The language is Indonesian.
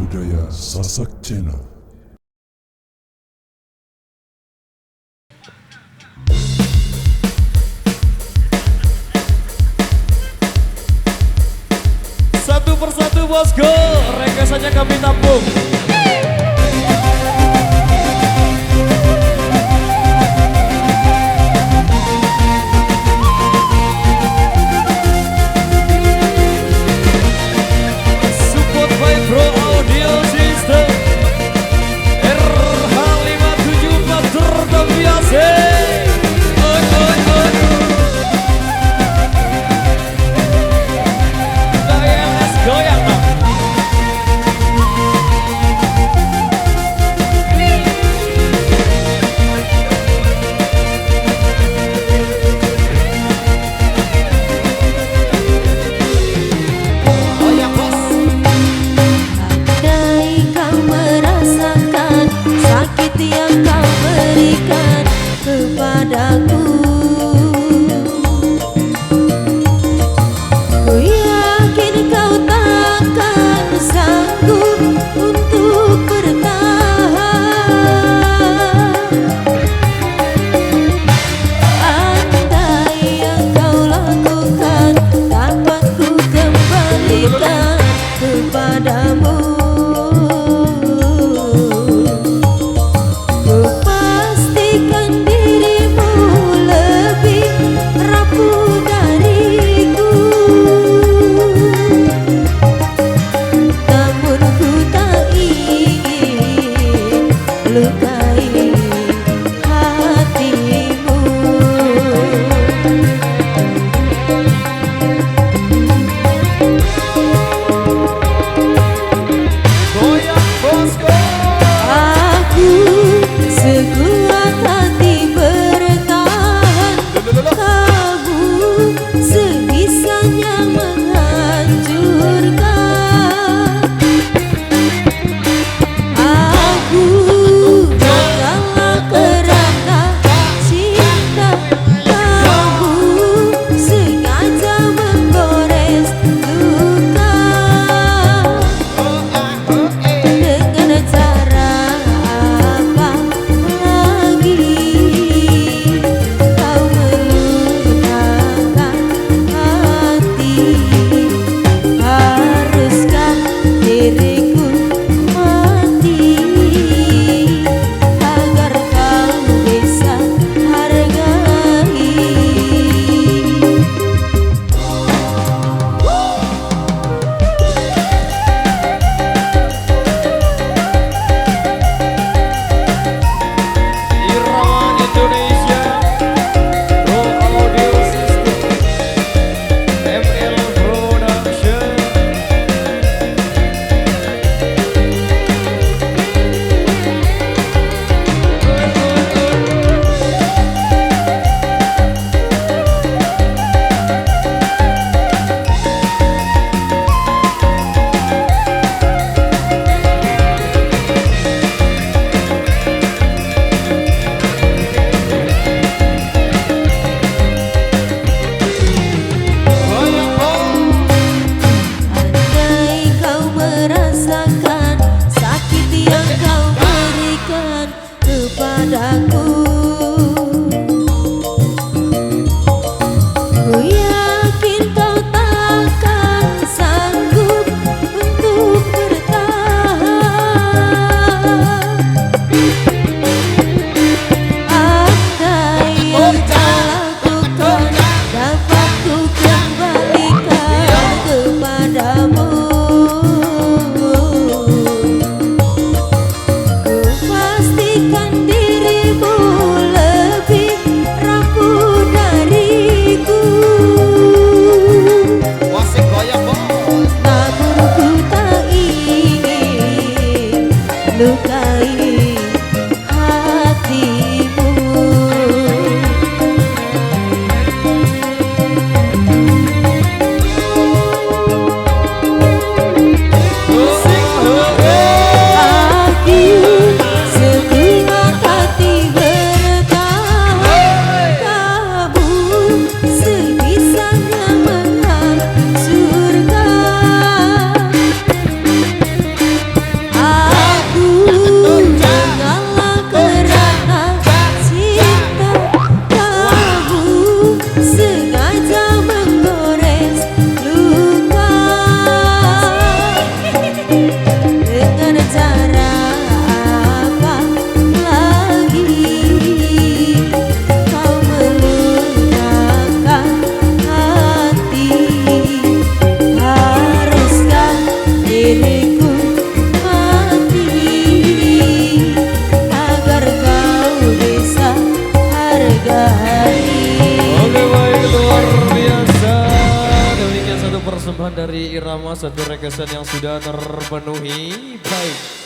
budaya Sasak Channel. Satu persatu bosku, requestannya kami tampung. Support by Pro Audio System RH574 terbiasa. Goyang dong. Andai kau merasakan sakit yang kau berikan kepadaku, ku yakin kau takkan sanggup untuk bertahan. Andai yang kau lakukan dapat ku kembalikan kepadamu, ku pastikan dirimu lebih rapuh dariku. Namun ku tak ingin lukai hatimu. Goyang bosku. Aku sekuat hati bertahan, kamu sebisanya menghancurkan. Aku gagal kerana cinta, kamu sengaja menggores luka. Dengan cara apa lagi kau meluluhkan hati? Haruskah diriku mati agar kau bisa hargai? Irama Indonesia, Pro Audio System, ML Production. Goyang bos. Andai kau merasakan sakit yang kau berikan kepadaku, ku yakin kau takkan sanggup untuk bertahan. Andai yang kau lakukan dapat ku kembalikan kepadamu, ku pastikan dirimu lebih rapuh dariku. Wasik goyang bos. Namun ku tak ingin lukai hatimu. Musik Aku sekuat hati bertahan, kamu sebisanya menghancurkan. persembahan dari Irama, satu requestan yang sudah terpenuhi. Baik.